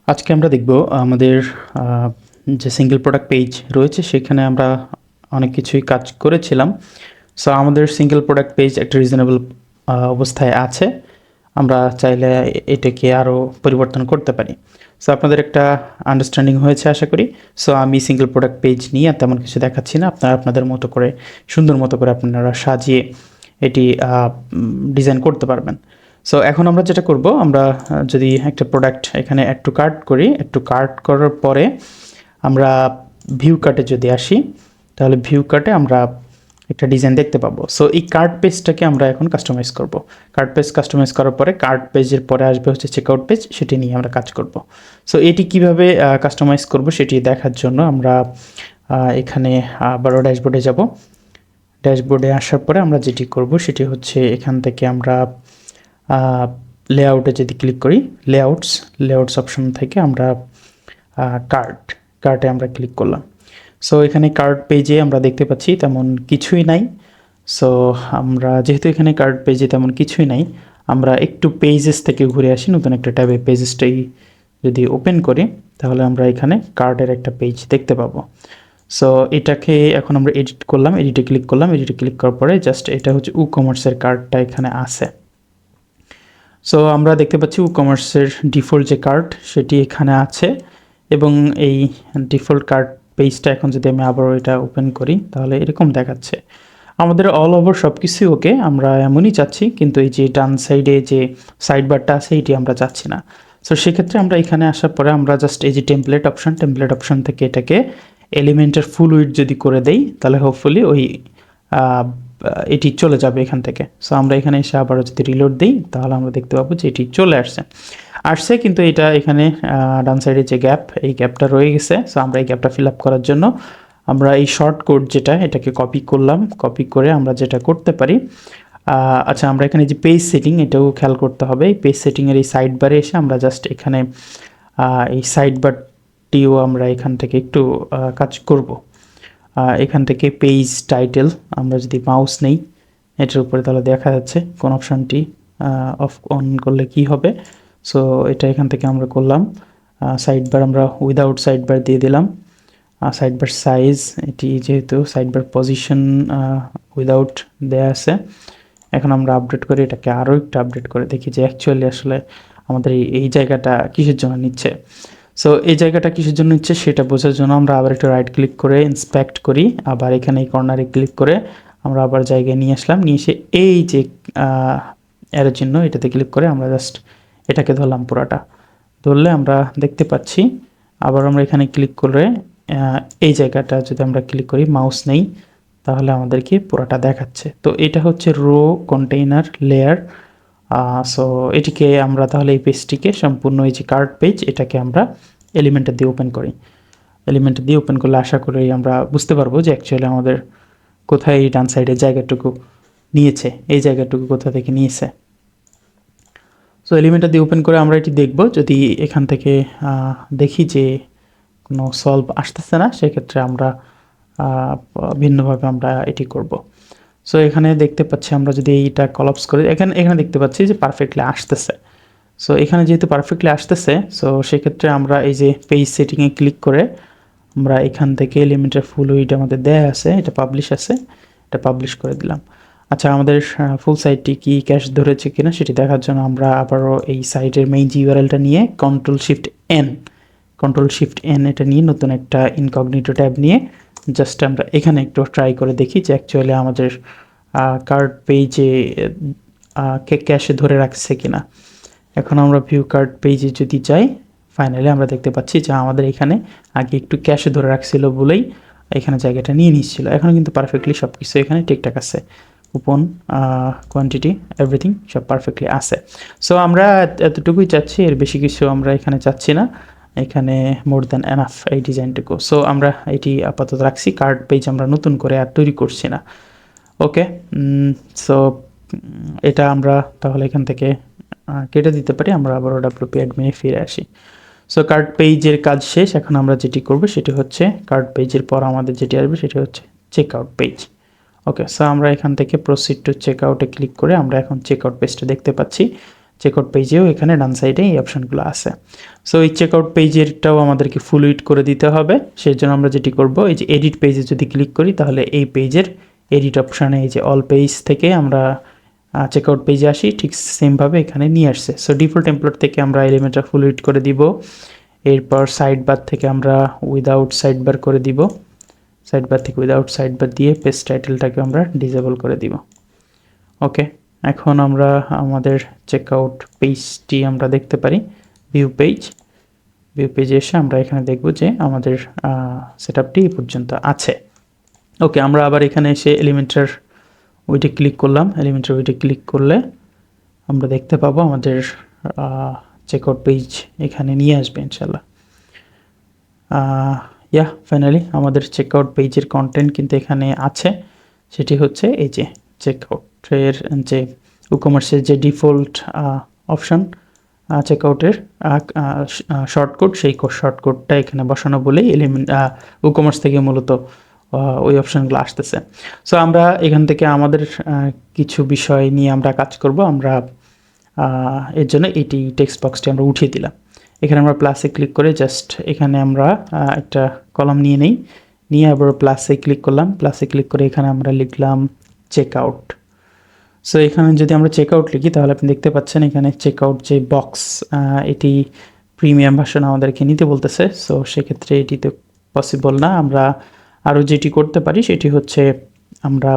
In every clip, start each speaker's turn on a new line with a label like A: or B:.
A: আজকে আমরা দেখব আমাদের যে সিঙ্গেল প্রোডাক্ট পেজ রয়েছে সেখানে আমরা অনেক কিছুই কাজ করেছিলাম। সো আমাদের সিঙ্গেল প্রোডাক্ট পেজ একটা রিজনেবল অবস্থায় আছে। আমরা চাইলে এটাকে আরও পরিবর্তন করতে পারি। সো আপনাদের একটা আন্ডারস্ট্যান্ডিং হয়েছে আশা করি। সো আমি সিঙ্গেল প্রোডাক্ট পেজ নিয়ে আর তেমন কিছু দেখাচ্ছি না। আপনারা আপনাদের মতো করে সুন্দর মতো করে আপনারা সাজিয়ে এটি ডিজাইন করতে পারবেন। সো এখন আমরা যেটা করব, আমরা যদি একটা প্রোডাক্ট এখানে অ্যাড টু কার্ট করি, অ্যাড টু কার্ট করার পরে আমরা ভিউ কার্টে যদি আসি, তাহলে ভিউ কার্টে আমরা একটা ডিজাইন দেখতে পাবো। সো এই কার্ট পেজটাকে আমরা এখন কাস্টমাইজ করব। কার্ট পেজ কাস্টমাইজ করার পরে কার্ট পেজের পরে আসবে হচ্ছে চেকআউট পেজ, সেটি নিয়ে আমরা কাজ করব। সো এটি কিভাবে কাস্টমাইজ করব সেটি দেখার জন্য আমরা এখানে আবারও ড্যাশবোর্ডে যাব। ড্যাশবোর্ডে আসার পরে আমরা যেটি করব সেটি হচ্ছে এখান থেকে আমরা লেআউটে যদি ক্লিক করি, লেআউটস অপশন থেকে আমরা কার্টে আমরা ক্লিক করলাম। সো এখানে কার্ট পেজে আমরা দেখতে পাচ্ছি তেমন কিছুই নাই। সো আমরা যেহেতু এখানে কার্ট পেজে তেমন কিছুই নাই, আমরা একটু পেজেস থেকে ঘুরে আসি, নতুন একটা ট্যাবে পেজেসটাই যদি ওপেন করি তাহলে আমরা এখানে কার্টের একটা পেজ দেখতে পাবো। সো এটাকে এখন আমরা এডিট করলাম, এডিটে ক্লিক করলাম, এডিটে ক্লিক করার পরে জাস্ট এটা হচ্ছে কমার্সের কার্টটা এখানে আছে। সো আমরা দেখতে পাচ্ছি কমার্সের ডিফল্ট যে কার্ট সেটি এখানে আছে এবং এই ডিফল্ট কার্ট পেজটা এখন যদি আমি আবারও এটা ওপেন করি তাহলে এরকম দেখাচ্ছে। আমাদের অল ওভার সব কিছুই ওকে, আমরা এমনই চাচ্ছি, কিন্তু এই যে ডান সাইডে যে সাইড বারটা আছে এটি আমরা চাচ্ছি না। সো সেক্ষেত্রে আমরা এখানে আসার পরে আমরা জাস্ট এই যে টেমপ্লেট অপশন থেকে এটাকে এলিমেন্টের ফুল উইডথ যদি করে দেই তাহলে হোপফুলি ওই এটি চলে যাবে এখান থেকে। সো আমরা এখানে এসে আবারও যদি রিলোড দিই তাহলে আমরা দেখতে পাবো যে এটি চলে আসছে, কিন্তু এটা এখানে ডান সাইডে যে গ্যাপ, এই গ্যাপটা রয়ে গেছে। সো আমরা এই গ্যাপটা ফিল আপ করার জন্য আমরা এই শর্ট কোড যেটা, এটাকে কপি করলাম। কপি করে আমরা যেটা করতে পারি, আচ্ছা আমরা এখানে যে পেজ সেটিং, এটাও খেয়াল করতে হবে। এই পেজ সেটিংয়ের এই সাইড বারে এসে আমরা জাস্ট এখানে এই সাইড বারটিও আমরা এখান থেকে একটু কাজ করব। এখান থেকে পেজ টাইটেল আমরা যদি মাউস নেই এটার উপরে তাহলে দেখা যাচ্ছে কোন অপশানটি অন করলে কি হবে। সো এটা এখান থেকে আমরা করলাম। সাইড বার আমরা উইদাউট সাইড বার দিয়ে দিলাম। সাইড বার সাইজ, এটি যেহেতু সাইড বার পজিশন উইদাউট দেয়া আছে, এখন আমরা আপডেট করে এটাকে আরও একটু আপডেট করে দেখি যে অ্যাকচুয়ালি আসলে আমাদের এই জায়গাটা কিসের জন্য নিচ্ছে। সো এই জায়গাটা কিসের জন্য নিচ্ছে সেটা বোঝার জন্য আমরা আবার একটু রাইট ক্লিক করে ইন্সপেক্ট করি, আবার এখানে এই কর্নারে ক্লিক করে আমরা আবার জায়গায় নিয়ে আসলাম, নিয়ে এসে এই যে অ্যারো চিহ্ন এটাতে ক্লিক করে আমরা জাস্ট এটাকে ধরলাম। পুরাটা ধরলে আমরা দেখতে পাচ্ছি, আবার আমরা এখানে ক্লিক করে এই জায়গাটা যদি আমরা ক্লিক করি, মাউস নেই, তাহলে আমাদেরকে পুরাটা দেখাচ্ছে। তো এটা হচ্ছে রো কন্টেইনার লেয়ার। সো এটিকে আমরা তাহলে এই পেজটিকে সম্পূর্ণ এই যে কার্ট পেজ, এটাকে আমরা এলিমেন্টার দিয়ে ওপেন করি। এলিমেন্টার দিয়ে ওপেন করলে আশা করি আমরা বুঝতে পারবো যে অ্যাকচুয়ালি আমাদের কোথায় এই ডান সাইডের জায়গাটুকু নিয়েছে, এই জায়গাটুকু কোথা থেকে নিয়েছে। সো এলিমেন্টার দিয়ে ওপেন করে আমরা এটি দেখব। যদি এখান থেকে দেখি যে কোনো সলভ আসতেছে না, সেক্ষেত্রে আমরা ভিন্নভাবে আমরা এটি করব। সো এখানে দেখতে পাচ্ছি আমরা যদি এইটা কলাপস করি, এখানে দেখতে পাচ্ছি যে পারফেক্টলি আসতেছে। সো এখানে যেহেতু পারফেক্টলি আসতেছে, সো সেক্ষেত্রে আমরা এই যে পেজ সেটিংয়ে ক্লিক করে আমরা এখান থেকে এলিমেন্টের ফুল উইডথ আমাদের দেয়া আছে, এটা পাবলিশ আছে, এটা পাবলিশ করে দিলাম। আচ্ছা আমাদের ফুল সাইটটি কি ক্যাশ ধরেছে কিনা সেটি দেখার জন্য আমরা আবারও এই সাইটের মেইন যে ইউআরএলটা নিয়ে কন্ট্রোল শিফট এন এটা নিয়ে নতুন একটা ইনকগনিটো ট্যাব নিয়ে জাস্ট আমরা এখানে একটু ট্রাই করে দেখি যে অ্যাকচুয়ালি আমাদের কার্ড পেজে ক্যাশে ধরে রাখছে কিনা। এখন আমরা ভিউ কার্ড পেজে যদি যাই, ফাইনালি আমরা দেখতে পাচ্ছি যে আমাদের এখানে আগে একটু ক্যাশে ধরে রাখছিল বলেই এখানে জায়গাটা নিয়ে নিচ্ছিল। এখন কিন্তু পারফেক্টলি সব কিছু এখানে ঠিকঠাক আছে, কুপন কোয়ান্টিটি এভরিথিং সব পারফেক্টলি আছে। সো আমরা এতটুকুই চাচ্ছি, এর বেশি কিছু আমরা এখানে চাচ্ছি না, এখানে মোর দ্যান এনাফ এই ডিজাইনটুকু। সো আমরা এটি আপাতত রাখছি, কার্ড পেজ আমরা নতুন করে আর তৈরি করছি না। ওকে, সো এটা আমরা তাহলে এখান থেকে কেটে দিতে পারি। আমরা আবারও ডাব্লিউপি অ্যাডমিনে ফিরে আসি। সো কার্ড পেজের কাজ শেষ। এখন আমরা যেটি করব সেটি হচ্ছে কার্ড পেজের পর আমাদের যেটি আসবে সেটি হচ্ছে চেকআউট পেজ। ওকে, সো আমরা এখান থেকে প্রসিড টু চেকআউটে ক্লিক করে আমরা এখন চেকআউট পেজটা দেখতে পাচ্ছি। চেকআউট পেজেও এখানে ডান সাইডে এই অপশানগুলো আছে। সো এই চেকআউট পেজেরটাও আমাদেরকে ফুল উইড করে দিতে হবে। সেই জন্য আমরা যেটি করব, এই যে এডিট পেজে যদি ক্লিক করি তাহলে এই পেজের এডিট অপশানে এই যে অল পেজ থেকে আমরা চেকআউট পেজে আসি, ঠিক সেমভাবে এখানে নিয়ে আসছে। সো ডিফল্ট টেমপ্লেট থেকে আমরা এলিমেন্টটা ফুল উইড করে দিব। এরপর সাইড বার থেকে আমরা উইদাউট সাইড বার করে দিব। সাইড বার থেকে উইদাউট সাইড বার দিয়ে পেজ টাইটেলটাকে আমরা ডিসেবল করে দিব। ওকে, এখন আমরা আমাদের চেকআউট পেজটি আমরা দেখতে পারি। ভিউ পেজে এসে আমরা এখানে দেখব যে আমাদের সেটআপটি এই পর্যন্ত আছে। ওকে, আমরা আবার এখানে এসে এলিমেন্টার ওইটি ক্লিক করলাম। এলিমেন্টার ওইটি ক্লিক করলে আমরা দেখতে পাবো আমাদের চেকআউট পেজ এখানে নিয়ে আসবে ইনশাল্লাহ। ফাইনালি আমাদের চেকআউট পেজের কন্টেন্ট কিন্তু এখানে আছে। সেটি হচ্ছে এই যে চেকআউটের যে ই-কমার্সের যে ডিফল্ট অপশান চেকআউটের শর্টকট, সেই শর্টকটটা এখানে বসানো বলেই ই-কমার্স থেকে মূলত ওই অপশানগুলো আসতেছে। সো আমরা এখান থেকে আমাদের কিছু বিষয় নিয়ে আমরা কাজ করব। আমরা এর জন্য এটি টেক্সট বক্সটি আমরা উঠিয়ে দিলাম। এখানে আমরা প্লাসে ক্লিক করে জাস্ট এখানে আমরা একটা কলাম নিয়ে আবার প্লাসে ক্লিক করলাম। প্লাসে ক্লিক করে এখানে আমরা লিখলাম চেকআউট। সো এখানে যদি আমরা চেকআউট লিখি তাহলে আপনি দেখতে পাচ্ছেন এখানে চেকআউট যে বক্স, এটি প্রিমিয়াম ভার্সন আমাদেরকে নিতে বলতেছে। সো সেক্ষেত্রে এটি তো পসিবল না। আমরা আরও যেটি করতে পারি সেটি হচ্ছে আমরা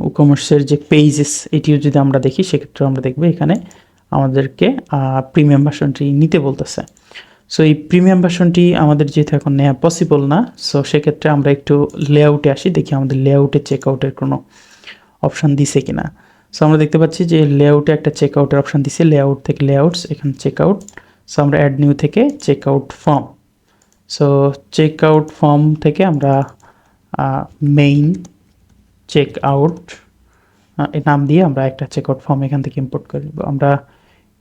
A: ই-কমার্সের যে পেজেস, এটিও যদি আমরা দেখি সেক্ষেত্রে আমরা দেখব এখানে আমাদেরকে প্রিমিয়াম ভার্সনটি নিতে বলতেছে। সো এই প্রিমিয়াম ভার্সনটি আমাদের যেহেতু এখন নেওয়া পসিবল না, সো সেক্ষেত্রে আমরা একটু লেআউটে আসি, দেখি আমাদের লেআউটে চেকআউটের কোনো অপশান দিছে কিনা। সো আমরা দেখতে পাচ্ছি যে লেআউটে একটা চেকআউটের অপশান দিছে। লেআউট থেকে লেআউটস, এখানে চেকআউট। সো আমরা অ্যাড নিউ থেকে checkout form. So checkout form থেকে আমরা মেইন চেকআউট নাম দিয়ে আমরা একটা চেকআউট ফর্ম এখান থেকে ইম্পোর্ট করে নিব। আমরা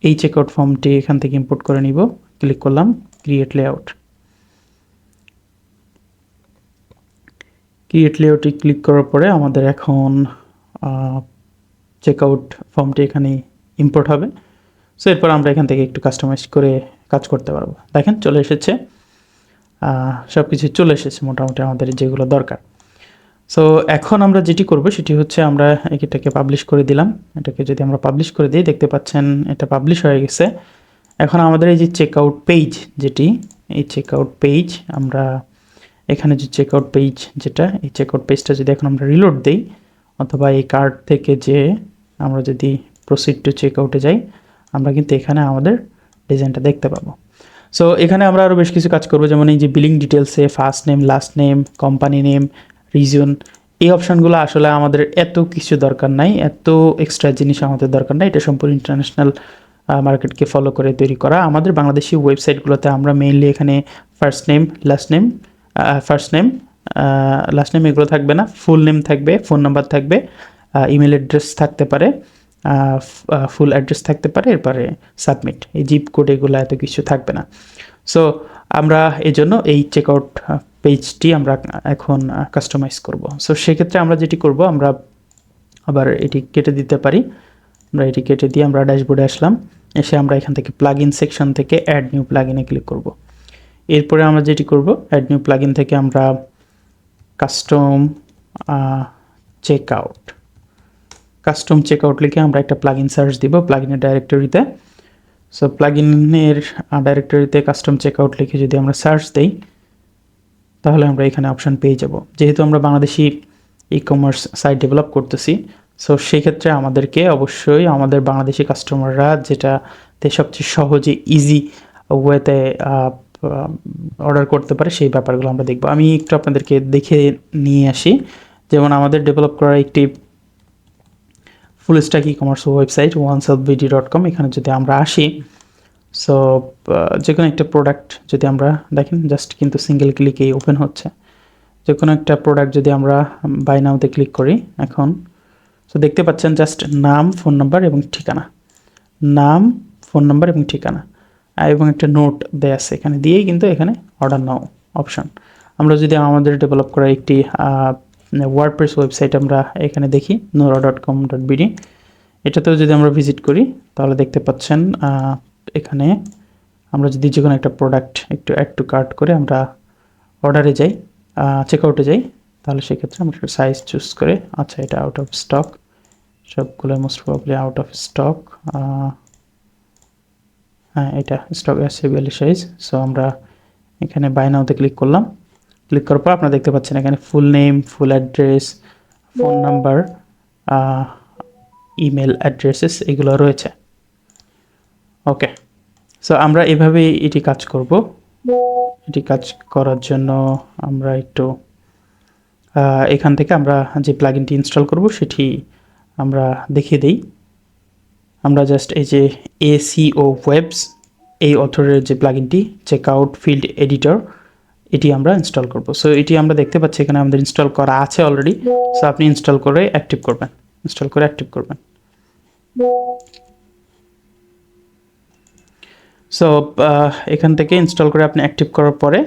A: এই চেকআউট ফর্মটি এখান থেকে ইম্পোর্ট করে নিব। ক্লিক করলাম ক্রিয়েট লেআউট। ক্রিয়েট লেআউটে ক্লিক করার পরে আমাদের এখন চেকআউট ফর্মটি এখানে ইম্পোর্ট হবে। সো এরপর আমরা এখান থেকে একটু কাস্টমাইজ করে কাজ করতে পারবো। দেখেন চলে এসেছে, সব কিছু চলে এসেছে মোটামুটি আমাদের যেগুলো দরকার। সো এখন আমরা যেটি করব সেটি হচ্ছে আমরা এটাকে পাবলিশ করে দিলাম। এটাকে যদি আমরা পাবলিশ করে দিই, দেখতে পাচ্ছেন এটা পাবলিশ হয়ে গেছে। এখন আমাদের এই যে চেকআউট পেজ, এই চেকআউট পেজ, আমরা এখানে যে চেকআউট পেজ যেটা, এই চেকআউট পেজটা যদি এখন আমরা রিলোড দিই অথবা এই কার্ড থেকে যে আমরা যদি প্রসিড টু চেকআউটে যাই, আমরা কিন্তু এখানে আমাদের ডিজাইনটা দেখতে পাবো। সো এখানে আমরা আরও বেশ কিছু কাজ করবো, যেমন এই যে বিলিং ডিটেলসে first name, last name, company name, reason, এই অপশানগুলো আসলে আমাদের এত কিছু দরকার নাই, এত এক্সট্রা জিনিস আমাদের দরকার নাই। এটা সম্পূর্ণ ইন্টারন্যাশনাল মার্কেটকে ফলো করে তৈরি করা। আমাদের বাংলাদেশি ওয়েবসাইটগুলোতে আমরা মেইনলি এখানে ফার্স্ট নেম লাস্ট নেম এগুলো থাকবে না, ফুল নেম থাকবে, ফোন নাম্বার থাকবে, ইমেল অ্যাড্রেস থাকতে পারে, ফুল অ্যাড্রেস থাকতে পারে, এরপরে সাবমিট, এই জিপ কোড, এগুলো এত কিছু থাকবে না। সো আমরা এই জন্য এই চেকআউট পেজটি আমরা এখন কাস্টমাইজ করব। সো সেক্ষেত্রে আমরা যেটি করব, আমরা আবার এটি কেটে দিতে পারি। আমরা এটি কেটে দিয়ে আমরা ড্যাশবোর্ডে আসলাম। এসে আমরা এখান থেকে প্লাগইন সেকশন থেকে অ্যাড নিউ প্লাগইনে ক্লিক করব। এরপরে আমরা যেটি করব, অ্যাড নিউ প্লাগইন থেকে আমরা কাস্টম চেকআউট লিখে আমরা একটা প্লাগইন সার্চ দিব প্লাগইনের ডাইরেক্টরিতে। সো প্লাগইনের ডাইরেক্টরিতে কাস্টম চেকআউট লিখে যদি আমরা সার্চ দিই তাহলে আমরা এখানে অপশান পেয়ে যাব। যেহেতু আমরা বাংলাদেশি ই-কমার্স সাইট ডেভেলপ করতেছি, সো সেক্ষেত্রে আমাদেরকে অবশ্যই আমাদের বাংলাদেশি কাস্টমাররা যেটাতে সবচেয়ে সহজে ইজি ওয়েতে অর্ডার করতে পারে সেই ব্যাপারগুলো আমরা দেখব। আমি একটু আপনাদেরকে দেখে নিয়ে আসি। যেমন আমাদের ডেভেলপ করা একটি full stack e-commerce website oneselfbd.com, এখানে যদি আমরা আসি, সো যে কোনো একটা প্রোডাক্ট যদি আমরা দেখেন, জাস্ট কিন্তু সিঙ্গেল ক্লিকেই ওপেন হচ্ছে। যে কোনো একটা প্রোডাক্ট যদি আমরা বাই নাওতে ক্লিক করি এখন, সো দেখতে পাচ্ছেন জাস্ট নাম, ফোন নাম্বার এবং ঠিকানা, এবং একটা নোট দেয়া আছে এখানে, দিয়েই কিন্তু এখানে অর্ডার নাও অপশান। আমরা যদি আমাদের ডেভেলপ করা একটি ওয়ার্ডপ্রেস ওয়েবসাইট আমরা এখানে দেখি nora.com.bd, এটাতেও যদি আমরা ভিজিট করি তাহলে দেখতে পাচ্ছেন এখানে আমরা যদি যে কোনো একটা প্রোডাক্ট একটু অ্যাড টু কার্ট করে আমরা অর্ডারে যাই, চেকআউটে যাই, তাহলে সেক্ষেত্রে আমরা একটা সাইজ চুজ করে, আচ্ছা এটা আউট অফ স্টক, সবগুলো most probably out of stock, হ্যাঁ এটা স্টক আছে 42 সাইজ। সো আমরা এখানে বাই নাওতে ক্লিক করলাম, ক্লিক করার পর আপনারা দেখতে পাচ্ছেন এখানে full name, full address, phone number, email addresses এগুলো রয়েছে। ওকে, সো আমরা এভাবেই এটি কাজ করব। এটি কাজ করার জন্য আমরা একটু এখান থেকে আমরা যে প্লাগইনটি ইনস্টল করব সেটি আমরা দেখিয়ে দিই। আমরা জাস্ট এই যে ACO ওয়েবস এই অথরের যে প্লাগইনটি চেকআউট ফিল্ড এডিটর এটি আমরা ইনস্টল করব। সো এটি আমরা দেখতে পাচ্ছি এখানে আমাদের ইনস্টল করা আছে অলরেডি। সো আপনি ইনস্টল করে অ্যাক্টিভ করবেন। সো এখান থেকে ইনস্টল করে আপনি অ্যাক্টিভ করার পরে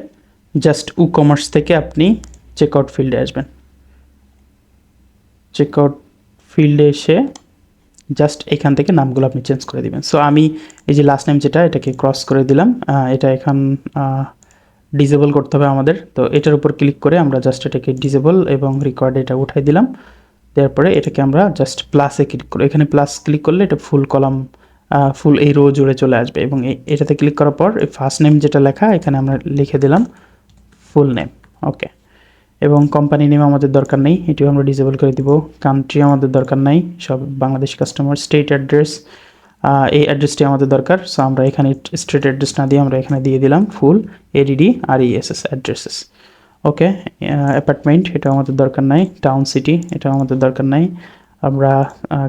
A: জাস্ট কমার্স থেকে আপনি চেকআউট ফিল্ডে আসবেন। চেকআউট ফিল্ডে এসে জাস্ট এখান থেকে নামগুলো আপনি চেঞ্জ করে দিবেন। সো আমি এই যে লাস্ট নেম যেটা এটাকে ক্রস করে দিলাম, এটা এখন ডিসেবল করতে হবে আমাদের। তো এটার উপর ক্লিক করে আমরা জাস্ট এটাকে ডিসেবল এবং রিকর্ড এটা উঠাই দিলাম। দেওয়ার পরে এটাকে আমরা জাস্ট প্লাসে ক্লিক করব। এখানে প্লাস ক্লিক করলে এটা ফুল কলাম, ফুল এই রো জুড়ে চলে আসবে এবং এটাতে ক্লিক করার পর এই ফার্স্ট নেম যেটা লেখা এখানে আমরা লিখে দিলাম ফুল নেম। ওকে, এবং কোম্পানি নেম আমাদের দরকার নেই, এটিও আমরা ডিসেবল করে দিব। কান্ট্রি আমাদের দরকার নাই, সব বাংলাদেশি কাস্টমার। স্টেট অ্যাড্রেস, এই অ্যাড্রেসটি আমাদের দরকার। সো আমরা এখানে স্টেট অ্যাড্রেস না দিয়ে আমরা এখানে দিয়ে দিলাম ফুল ADDRESS অ্যাড্রেসেস। ওকে, অ্যাপার্টমেন্ট এটাও আমাদের দরকার নাই। টাউন সিটি এটাও আমাদের দরকার নাই। আমরা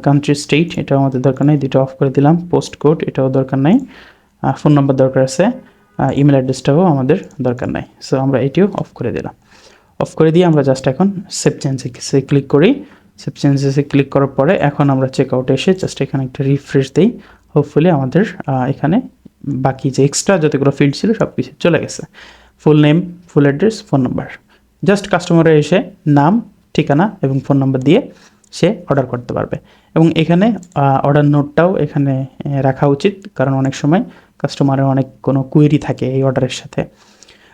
A: কান্ট্রি স্টেট এটাও আমাদের দরকার নাই, দুটো অফ করে দিলাম। পোস্ট কোড এটাও দরকার নাই। ফোন নাম্বার দরকার আছে, ইমেল অ্যাড্রেসটাও আমাদের দরকার নাই। সো আমরা এটিও অফ করে দিলাম। অফ করে দিয়ে আমরা জাস্ট এখন সেভ চেঞ্জেসে ক্লিক করি। সেভ চেঞ্জেসে ক্লিক করার পরে এখন আমরা চেকআউটে এসে জাস্ট এখানে একটা রিফ্রেশ দিই। হোপফুলি আমাদের এখানে বাকি যে এক্সট্রা যতগুলো ফিল্ড ছিল সব কিছু চলে গেছে। Full name, full address, phone number. Just কাস্টমারে এসে নাম, ঠিকানা এবং ফোন নাম্বার দিয়ে সে অর্ডার করতে পারবে। এবং এখানে অর্ডার নোটটাও এখানে রাখা উচিত, কারণ অনেক সময় কাস্টমারের অনেক কোনো কুয়েরি থাকে এই অর্ডারের সাথে।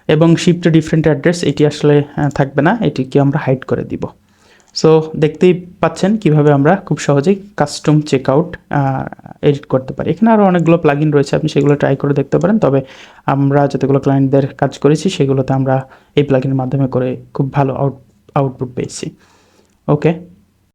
A: এবং শিপ টু ডিফারেন্ট অ্যাড্রেস এটি আসলে থাকবে না, এটিকে আমরা হাইড করে দিব। সো দেখতেই পাচ্ছেন কিভাবে আমরা খুব সহজেই কাস্টম চেকআউট এডিট করতে পারি। এখানে আরও অনেকগুলো প্লাগইন রয়েছে, আপনি সেগুলো ট্রাই করে দেখতে পারেন। তবে আমরা যতগুলো ক্লায়েন্টদের কাজ করেছি সেগুলোতে আমরা এই প্লাগইনের মাধ্যমে করে খুব ভালো আউটপুট পেয়েছি। ওকে।